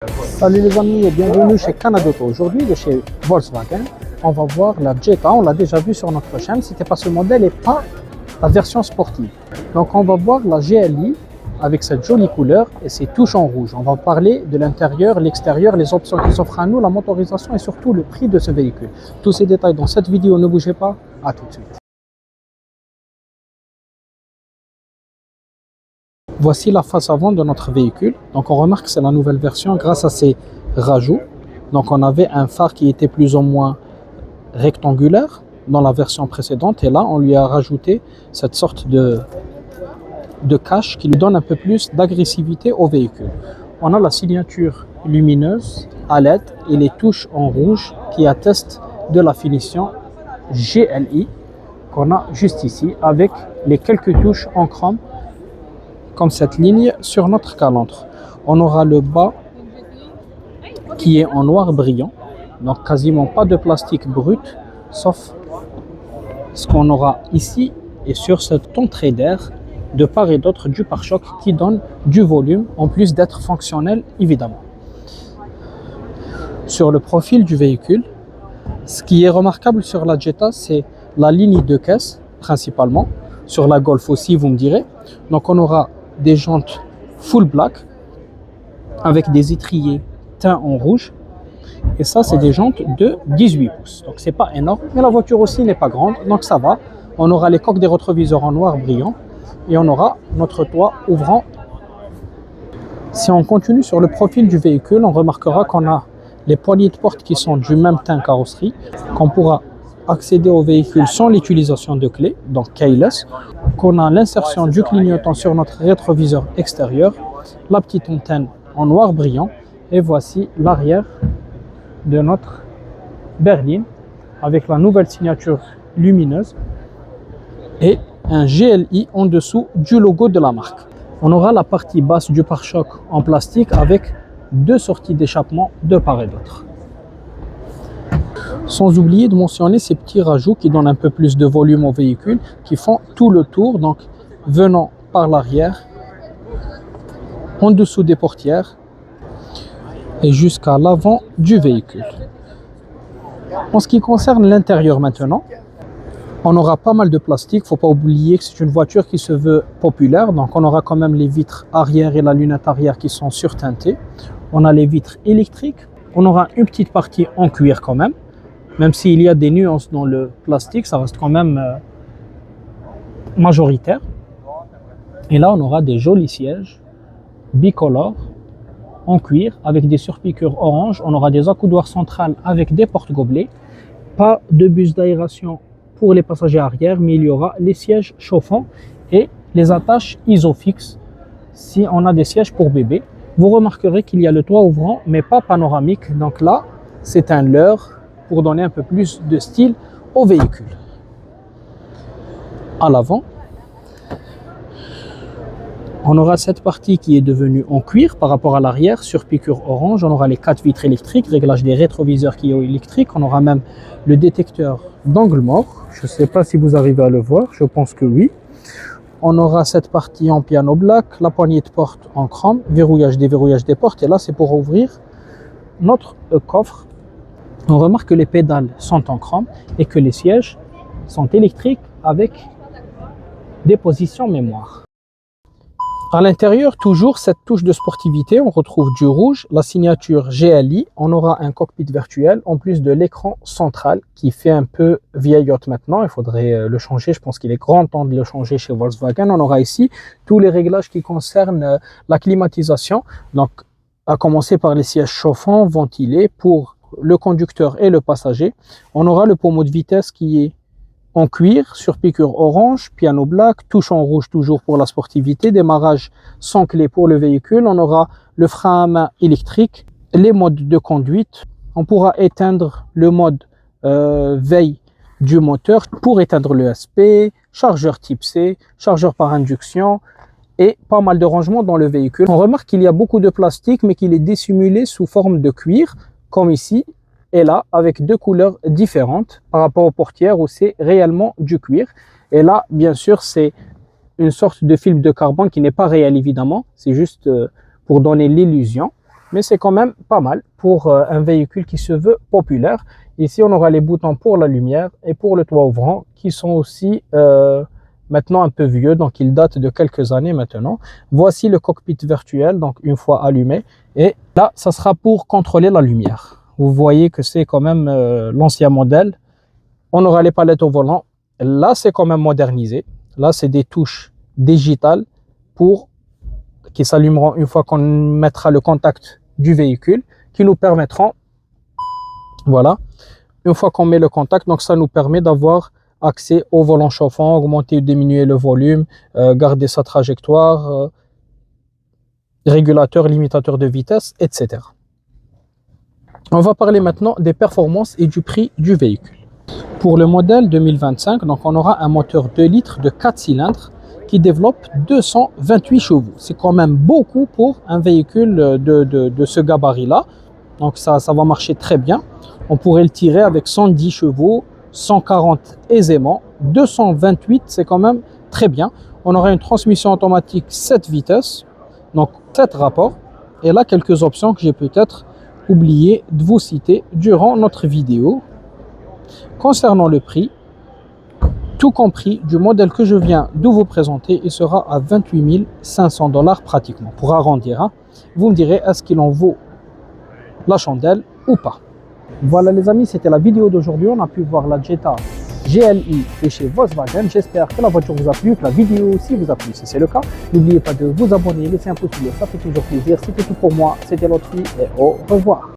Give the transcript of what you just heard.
Salut les amis et bienvenue chez Canada Auto. Aujourd'hui de chez Volkswagen, on va voir la Jetta, on l'a déjà vu sur notre chaîne, c'était pas ce modèle et pas la version sportive. Donc on va voir la GLI avec cette jolie couleur et ses touches en rouge. On va parler de l'intérieur, l'extérieur, les options qui s'offrent à nous, la motorisation et surtout le prix de ce véhicule. Tous ces détails dans cette vidéo, ne bougez pas, à tout de suite. Voici la face avant de notre véhicule. Donc on remarque que c'est la nouvelle version grâce à ces rajouts. Donc on avait un phare qui était plus ou moins rectangulaire dans la version précédente et là on lui a rajouté cette sorte de cache qui lui donne un peu plus d'agressivité au véhicule. On a la signature lumineuse à LED et les touches en rouge qui attestent de la finition GLI qu'on a juste ici avec les quelques touches en chrome comme cette ligne sur notre calandre. On aura le bas qui est en noir brillant, donc quasiment pas de plastique brut, sauf ce qu'on aura ici et sur cette entrée d'air de part et d'autre du pare-choc qui donne du volume en plus d'être fonctionnel évidemment. Sur le profil du véhicule, ce qui est remarquable sur la Jetta, c'est la ligne de caisse principalement. Sur la Golf aussi, vous me direz. Donc on aura des jantes full black avec des étriers teints en rouge et ça c'est des jantes de 18 pouces, donc c'est pas énorme, mais la voiture aussi n'est pas grande, donc ça va. On aura les coques des rétroviseurs en noir brillant et on aura notre toit ouvrant. Si on continue sur le profil du véhicule, on remarquera qu'on a les poignées de porte qui sont du même teint carrosserie, qu'on pourra accéder au véhicule sans l'utilisation de clés, donc keyless, qu'on a l'insertion du clignotant sur notre rétroviseur extérieur, la petite antenne en noir brillant et voici l'arrière de notre berline avec la nouvelle signature lumineuse et un GLI en dessous du logo de la marque. On aura la partie basse du pare-choc en plastique avec deux sorties d'échappement de part et d'autre. Sans oublier de mentionner ces petits rajouts qui donnent un peu plus de volume au véhicule, qui font tout le tour, donc venant par l'arrière, en dessous des portières et jusqu'à l'avant du véhicule. En ce qui concerne l'intérieur maintenant, on aura pas mal de plastique. Il ne faut pas oublier que c'est une voiture qui se veut populaire, donc on aura quand même les vitres arrière et la lunette arrière qui sont surteintées. On a les vitres électriques, on aura une petite partie en cuir quand même. Même s'il y a des nuances dans le plastique, ça reste quand même majoritaire. Et là, on aura des jolis sièges bicolores en cuir avec des surpiqûres orange. On aura des accoudoirs centrales avec des porte-gobelets. Pas de bus d'aération pour les passagers arrière, mais il y aura les sièges chauffants et les attaches isofix si on a des sièges pour bébé. Vous remarquerez qu'il y a le toit ouvrant, mais pas panoramique. Donc là, c'est un leurre pour donner un peu plus de style au véhicule. À l'avant, on aura cette partie qui est devenue en cuir par rapport à l'arrière, sur piqûre orange. On aura les 4 vitres électriques, réglage des rétroviseurs qui est électrique. On aura même le détecteur d'angle mort. Je ne sais pas si vous arrivez à le voir, je pense que oui. On aura cette partie en piano black, la poignée de porte en chrome, verrouillage, déverrouillage des portes. Et là, c'est pour ouvrir notre coffre. On remarque que les pédales sont en chrome et que les sièges sont électriques avec des positions mémoire. À l'intérieur, toujours cette touche de sportivité, on retrouve du rouge, la signature GLI. On aura un cockpit virtuel en plus de l'écran central qui fait un peu vieillotte maintenant. Il faudrait le changer, je pense qu'il est grand temps de le changer chez Volkswagen. On aura ici tous les réglages qui concernent la climatisation. Donc, à commencer par les sièges chauffants, ventilés pour le conducteur et le passager. On aura le pommeau de vitesse qui est en cuir, sur piqûre orange, piano black, touche en rouge toujours pour la sportivité, démarrage sans clé pour le véhicule. On aura le frein à main électrique, les modes de conduite. On pourra éteindre le mode veille du moteur pour éteindre l'ESP, chargeur type C, chargeur par induction et pas mal de rangements dans le véhicule. On remarque qu'il y a beaucoup de plastique mais qu'il est dissimulé sous forme de cuir, comme ici et là, avec deux couleurs différentes par rapport aux portières où c'est réellement du cuir. Et là, bien sûr, c'est une sorte de film de carbone qui n'est pas réel évidemment, c'est juste pour donner l'illusion. mais c'est quand même pas mal pour un véhicule qui se veut populaire. Ici, on aura les boutons pour la lumière et pour le toit ouvrant qui sont aussi maintenant un peu vieux, donc ils datent de quelques années maintenant. Voici le cockpit virtuel, donc une fois allumé, et là, ça sera pour contrôler la lumière. Vous voyez que c'est quand même l'ancien modèle. On aura les palettes au volant. Là, c'est quand même modernisé. Là, c'est des touches digitales qui s'allumeront une fois qu'on mettra le contact du véhicule, qui nous permettront, voilà, une fois qu'on met le contact, donc ça nous permet d'avoir accès au volant chauffant, augmenter ou diminuer le volume, garder sa trajectoire, régulateur, limitateur de vitesse, etc. On va parler maintenant des performances et du prix du véhicule. Pour le modèle 2025, donc on aura un moteur 2 litres de 4 cylindres qui développe 228 chevaux. C'est quand même beaucoup pour un véhicule de ce gabarit-là. Donc ça va marcher très bien. On pourrait le tirer avec 110 chevaux, 140 aisément, 228, c'est quand même très bien. On aura une transmission automatique 7 vitesses, donc 7 rapports. Et là, quelques options que j'ai peut-être oublié de vous citer durant notre vidéo. Concernant le prix, tout compris du modèle que je viens de vous présenter, il sera à 28 500 $ pratiquement, pour arrondir. Hein. Vous me direz, est-ce qu'il en vaut la chandelle ou pas? Voilà les amis, c'était la vidéo d'aujourd'hui. On a pu voir la Jetta GLI de chez Volkswagen. J'espère que la voiture vous a plu, que la vidéo aussi vous a plu. Si c'est le cas, n'oubliez pas de vous abonner, laisser un pouce bleu, ça fait toujours plaisir. C'était tout pour moi, c'était l'autre et au revoir.